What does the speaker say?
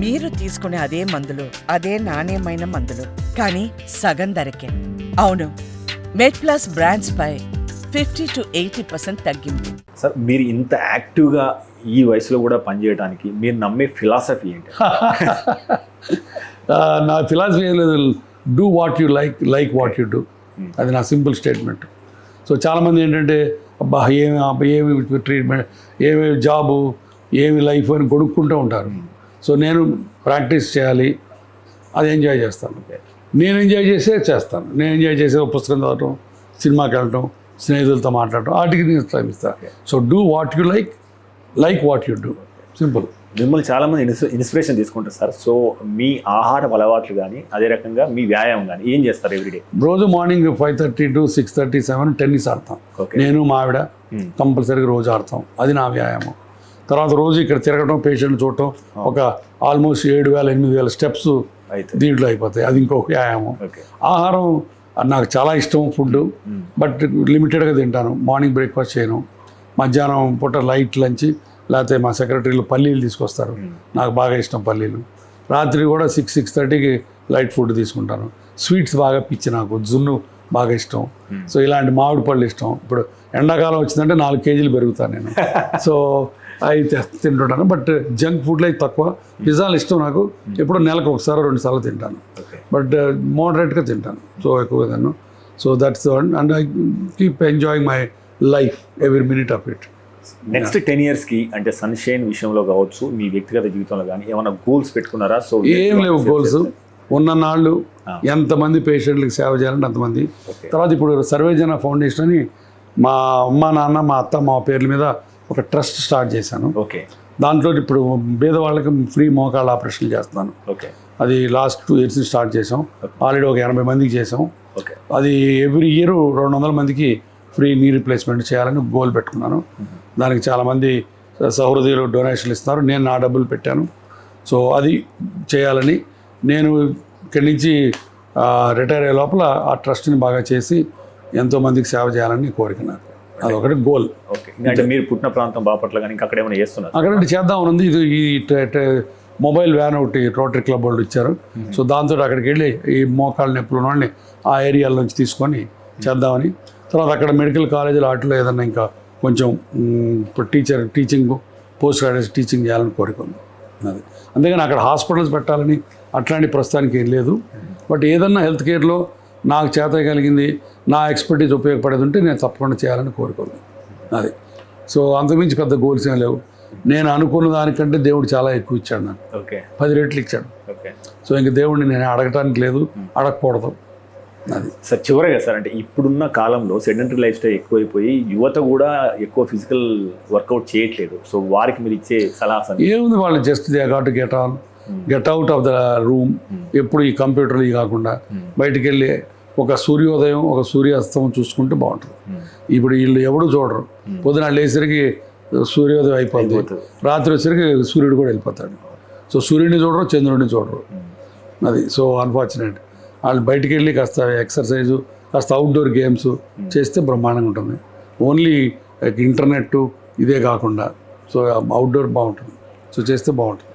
మీరు తీసుకునే అదే మందులు, అదే నాణ్యమైన మందులు, కానీ సగం ధరకే. అవును, మెడ్ప్లస్ బ్రాండ్స్ పై 50 to 80% తగ్గింపు. సార్, మీరు ఇంత యాక్టివ్గా ఈ వయసులో కూడా పనిచేయడానికి మీరు నమ్మే ఫిలాసఫీ ఏంటి? నా ఫిలాసఫీ ఏం లేదు, do what you like what you do. అది నా సింపుల్ స్టేట్మెంట్. సో చాలామంది ఏంటంటే అబ్బా ఏమి ట్రీట్మెంట్, ఏమి జాబు, ఏమి లైఫ్ అని కొనుక్కుంటూ ఉంటారు. సో నేను ప్రాక్టీస్ చేయాలి, అది ఎంజాయ్ చేస్తాను. నేను ఎంజాయ్ చేస్తాను. నేను ఎంజాయ్ చేసే పుస్తకం చదవటం, సినిమాకి వెళ్ళటం, స్నేహితులతో మాట్లాడటం, వాటికి నేను టైం ఇస్తాను. So do what you like what you do, simple. మిమ్మల్ని చాలామంది ఇన్స్పిరేషన్ తీసుకుంటారు సార్. సో మీ ఆహార అలవాట్లు కానీ, అదే రకంగా మీ వ్యాయామం కానీ ఏం చేస్తారు ఎవ్రీడే? రోజు మార్నింగ్ 5:30 to 6:30, 7 టెన్నిస్ ఆడతాం. నేను మా ఆవిడ కంపల్సరీగా రోజు ఆడతాం. అది నా వ్యాయామం. తర్వాత రోజు ఇక్కడ తిరగడం, పేషెంట్లు చూడటం, ఒక ఆల్మోస్ట్ 7,000-8,000 స్టెప్స్ దీంట్లో అయిపోతాయి. అది ఇంకొక వ్యాయామం. ఆహారం నాకు చాలా ఇష్టం, ఫుడ్, బట్ లిమిటెడ్గా తింటాను. మార్నింగ్ బ్రేక్ఫాస్ట్ చేయను, మధ్యాహ్నం పూట లైట్ లంచ్, లేకపోతే మా సెక్రటరీలు పల్లీలు తీసుకొస్తారు, నాకు బాగా ఇష్టం పల్లీలు. రాత్రి కూడా 6-6:30కి లైట్ ఫుడ్ తీసుకుంటాను. స్వీట్స్ బాగా పిచ్చి నాకు, జున్ను బాగా ఇష్టం. సో ఇలాంటి మామిడి పళ్ళు ఇష్టం. ఇప్పుడు ఎండాకాలం వచ్చిందంటే 4 కేజీలు పెరుగుతాను నేను. సో అవి తింటుంటాను. బట్ జంక్ ఫుడ్లో అయితే తక్కువ. పిజ్జాలు ఇష్టం నాకు, ఎప్పుడో నెలకు 1-2 సార్లు తింటాను. బట్ మోడరేట్గా తింటాను, సో ఎక్కువగా తిన్నాను. So that's one, and I keep enjoying my life every minute of it. Next 10 yearsకి అంటే సన్షైన్ విషయంలో కావచ్చు, మీ వ్యక్తిగత జీవితంలో కానీ ఏమైనా గోల్స్ పెట్టుకున్నారా? సో ఏం లేవు గోల్స్. ఉన్న నాళ్ళు ఎంతమంది పేషెంట్లకు సేవ చేయాలంటే అంతమంది. తర్వాత ఇప్పుడు సర్వేజన ఫౌండేషన్ అని మా అమ్మ, నాన్న, మా అత్త, మా పేర్ల మీద ఒక ట్రస్ట్ స్టార్ట్ చేశాను. దాంట్లో ఇప్పుడు పేదవాళ్ళకి ఫ్రీ మోకాళ్ళ ఆపరేషన్లు చేస్తున్నాను. అది లాస్ట్ 2 years స్టార్ట్ చేసాం. ఆల్రెడీ ఒక 80 మందికి చేసాం. అది ఎవ్రీ ఇయర్ 200 మందికి ఫ్రీ నీ రీప్లేస్మెంట్ చేయాలని గోల్ పెట్టుకున్నాను. దానికి చాలామంది సహృదయులు డొనేషన్లు ఇస్తున్నారు, నేను నా డబ్బులు పెట్టాను. సో అది చేయాలని, నేను ఇక్కడి నుంచి రిటైర్ అయ్యే లోపల ఆ ట్రస్ట్ని బాగా చేసి ఎంతోమందికి సేవ చేయాలని కోరిక నాకు. అదొకటి గోల్. అంటే మీరు పుట్టిన ప్రాంతం బాపట్ల కానీ అక్కడ ఏమైనా చేస్తున్నారు? అక్కడ చేద్దామని ఉంది. ఇది ఈ మొబైల్ వ్యాన్ ఒకటి రోటరీ క్లబ్ వాళ్ళు ఇచ్చారు. సో దాంతో అక్కడికి వెళ్ళి ఈ మోకాళ్ళ నొప్పులు ఉన్న వాళ్ళని ఆ ఏరియాల నుంచి తీసుకొని చేద్దామని. తర్వాత అక్కడ మెడికల్ కాలేజీలో వాటిలో ఏదన్నా ఇంకా కొంచెం ఇప్పుడు టీచింగ్, పోస్ట్ గ్రాడ్యుయేట్ టీచింగ్ చేయాలని కోరుకుంది. అది అంతేగాని అక్కడ హాస్పిటల్స్ పెట్టాలని అట్లాంటి ప్రస్తుతానికి ఏం లేదు. బట్ ఏదన్నా హెల్త్ కేర్లో నాకు చేత కలిగింది, నా ఎక్స్పర్టీస్ ఉపయోగపడేది ఉంటే నేను తప్పకుండా చేయాలని కోరుకుంది. అది. సో అంతకుమించి పెద్ద గోల్స్ ఏం లేవు. నేను అనుకున్న దానికంటే దేవుడు చాలా ఎక్కువ ఇచ్చాడు నాకు. 10 రెట్లు ఇచ్చాడు. సో ఇంక దేవుడిని నేను అడగటానికి లేదు, అడగకూడదు. అది సార్ చివరిగా సార్, అంటే ఇప్పుడున్న కాలంలో సెడెంటరీ లైఫ్ స్టైల్ ఎక్కువైపోయి యువత కూడా ఎక్కువ ఫిజికల్ వర్కౌట్ చేయట్లేదు. సో వారికి మీరు ఇచ్చే సలహా ఏముంది? వాళ్ళు just they got to get out of the room. ఎప్పుడు ఈ కంప్యూటర్లు కాకుండా బయటికి వెళ్ళి ఒక సూర్యోదయం, ఒక సూర్యాస్తమం చూసుకుంటే బాగుంటుంది. ఇప్పుడు వీళ్ళు ఎవడు చూడరు. పొద్దున లేసరికి సూర్యోదయం అయిపోతుంది, రాత్రి వచ్చేసరికి సూర్యుడు కూడా వెళ్ళిపోతాడు. సో సూర్యుడిని చూడరు, చంద్రుడిని చూడరు. అది సో అన్ఫార్చునేట్. వాళ్ళు బయటికి వెళ్ళి కాస్త ఎక్సర్సైజు, కాస్త అవుట్డోర్ గేమ్స్ చేస్తే బ్రహ్మాండంగా ఉంటుంది. ఓన్లీ ఇంటర్నెట్ ఇదే కాకుండా సో అవుట్డోర్ బాగుంటుంది. సో చేస్తే బాగుంటుంది.